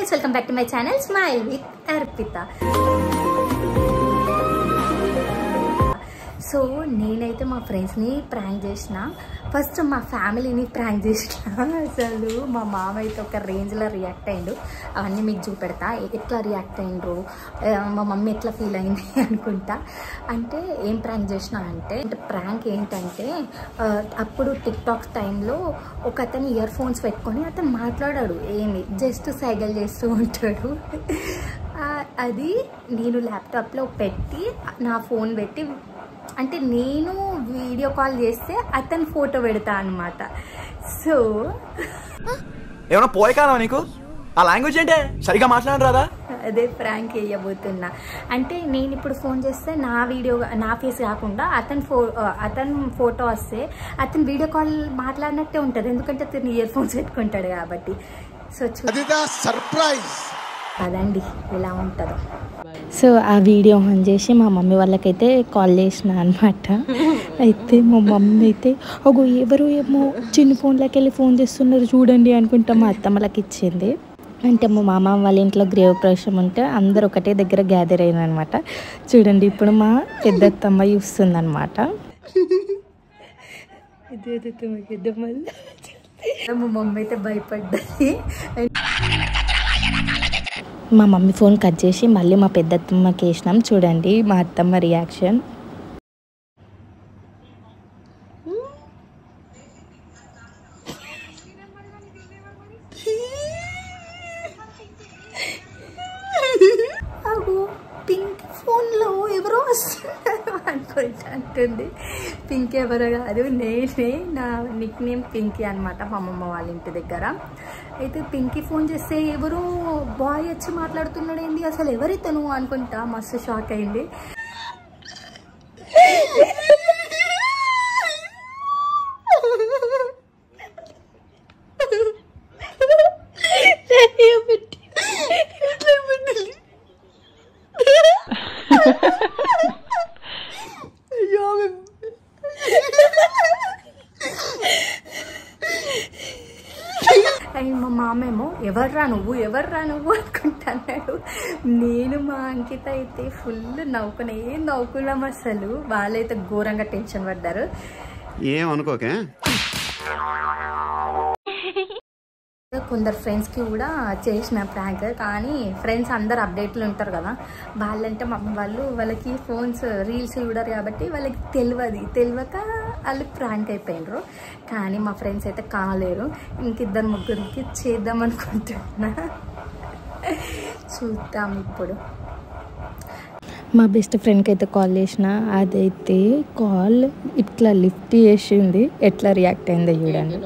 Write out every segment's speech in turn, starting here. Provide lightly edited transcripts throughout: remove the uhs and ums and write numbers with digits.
friends, welcome back to my channel Smile with Arpita. So నేనైతే మా ఫ్రెండ్స్ని prank చేసిన, ఫస్ట్ మా ఫ్యామిలీని ప్రాంక్ చేసిన. అసలు మా మామ అయితే ఒక రేంజ్లో రియాక్ట్ అయ్యిండు. అవన్నీ మీకు చూపెడతా ఎట్లా రియాక్ట్ అయ్యిండ్రు, మా మమ్మీ ఎట్లా ఫీల్ అయింది అనుకుంటా. అంటే ఏం ప్రాంక్ చేసిన అంటే ప్రాంక్ ఏంటంటే అప్పుడు టిక్టాక్ టైంలో ఒక అతను ఇయర్ ఫోన్స్ పెట్టుకొని అతను మాట్లాడాడు, ఏమి జస్ట్ సైకిల్ చేస్తూ ఉంటాడు. అది నేను ల్యాప్టాప్లో పెట్టి నా ఫోన్ పెట్టి అంటే నేను వీడియో కాల్ చేస్తే అతను ఫోటో పెడతా అనమాట. సో ఏమన్నా పోయకానా నీకు ఆ లాంగ్వేజ్ ఏంటే సరిగా మాట్లాడరాదా? అదే ప్రాంక్ వేయబోతున్నా. అంటే నేను ఇప్పుడు ఫోన్ చేస్తే నా వీడియో నా ఫేస్ కాకుండా అతను ఫోటో వస్తే అతను వీడియో కాల్ మాట్లాడినట్టే ఉంటుంది, ఎందుకంటే అతను ఇయర్ ఫోన్స్ పెట్టుకుంటాడు కాబట్టి. సో సర్ప్రైజ్ అదండి ఎలా ఉంటుందో. సో ఆ వీడియో ఆన్ చేసి మా మమ్మీ వాళ్ళకైతే కాల్ చేసిన అనమాట. అయితే మా మమ్మీ అయితే ఒక ఎవరు ఏమో చిన్న ఫోన్లోకి వెళ్ళి ఫోన్ చేస్తున్నారు చూడండి అనుకుంటా మా అత్తమ్మలకి ఇచ్చింది. అంటే మా మామ వాళ్ళ ఇంట్లో గృహ ప్రవేశం ఉంటే అందరు ఒకటే దగ్గర గ్యాదర్ అయిన అనమాట. చూడండి ఇప్పుడు మా పెద్దత్తమ్మ చూస్తుంది అనమాట. మా మమ్మీ అయితే భయపడ్డది. మా మమ్మీ ఫోన్ కట్ చేసి మళ్ళీ మా పెద్దత్తమ్మకి వేసినాం. చూడండి మా అత్తమ్మ రియాక్షన్. పింక్ ఫోన్లో ఎవరో వస్తున్నారు అనుకుంటా అంటుంది. పింక్ ఎవరో కాదు, నేనే. నా నిక్ నేమ్ పింకీ అనమాట మా అమ్మమ్మ వాళ్ళ ఇంటి దగ్గర. అయితే పింకీ ఫోన్ చేస్తే ఎవరు బాయ్ వచ్చి మాట్లాడుతున్నాడు, ఏంది అసలు ఎవరితను అనుకుంటా మస్తు షాక్ అయింది. అండ్ మా మామేమో ఎవర్రా నువ్వు అనుకుంటున్నాడు. నేను మా అంకిత అయితే ఫుల్ నవ్వుకున్నాం. అసలు వాళ్ళైతే ఘోరంగా టెన్షన్ పడ్డారు. ఏమనుకోకే. కొందరు ఫ్రెండ్స్కి కూడా చేసిన ప్రాంక్, కానీ ఫ్రెండ్స్ అందరు అప్డేట్లు ఉంటారు కదా, వాళ్ళంటే వాళ్ళకి ఫోన్స్ రీల్స్ చూడరు కాబట్టి వాళ్ళకి తెలియక వాళ్ళు ప్రాంక్ అయిపోయినరు. కానీ మా ఫ్రెండ్స్ అయితే కాలేరు, ఇంకిద్దరు ముగ్గురికి చేద్దాం అనుకుంటున్నా. చూద్దాం ఇప్పుడు. మా బెస్ట్ ఫ్రెండ్కి అయితే కాల్ చేసిన, అదైతే కాల్ ఇట్లా లిఫ్ట్ చేసింది. ఎట్లా రియాక్ట్ అయిందో చూడండి.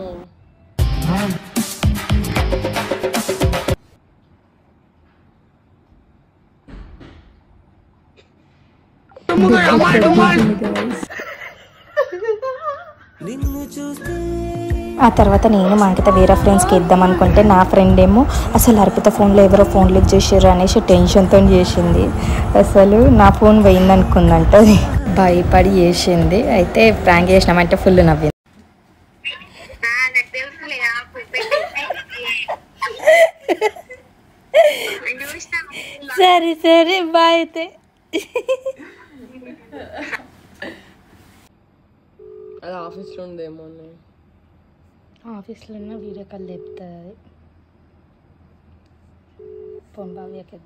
ఆ తర్వాత నేను మా అంకిత వేరే ఫ్రెండ్స్కి ఇద్దాం అనుకుంటే నా ఫ్రెండ్ ఏమో అసలు అర్పిత ఫోన్లో ఎవరో ఫోన్ లిఫ్ట్ చేసారు అనేసి టెన్షన్తో చేసింది. అసలు నా ఫోన్ పోయింది అనుకుందంట, భయపడి చేసింది. అయితే ప్రాంక్ చేసినామంటే ఫుల్ నవ్వింది. సరే బాయ్. అయితే అది ఆఫీస్లో ఉందేమో. ఆఫీస్లో ఉన్న వీడియో కాల్ చెప్తుంది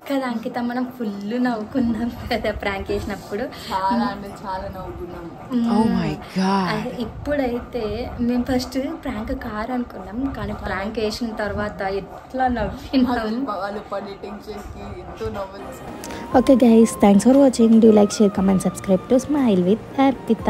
కదా అంకిత. మనం ఫుల్ నవ్వుకున్నాం కదా ప్రాంక్ చేసినప్పుడు, చాలా అంటే చాలా నవ్వుకున్నాం. ఇప్పుడైతే మేము ఫస్ట్ ప్రాంక్ కారు అనుకున్నాం, కానీ ప్రాంక్ వేసిన తర్వాత ఎట్లా నవ్వినాం. వాళ్ళు పడి టెన్షన్కి ఎంతో నవ్వులు. Okay guys, thanks for watching. Do like, share, comment, subscribe to smile with Arpita.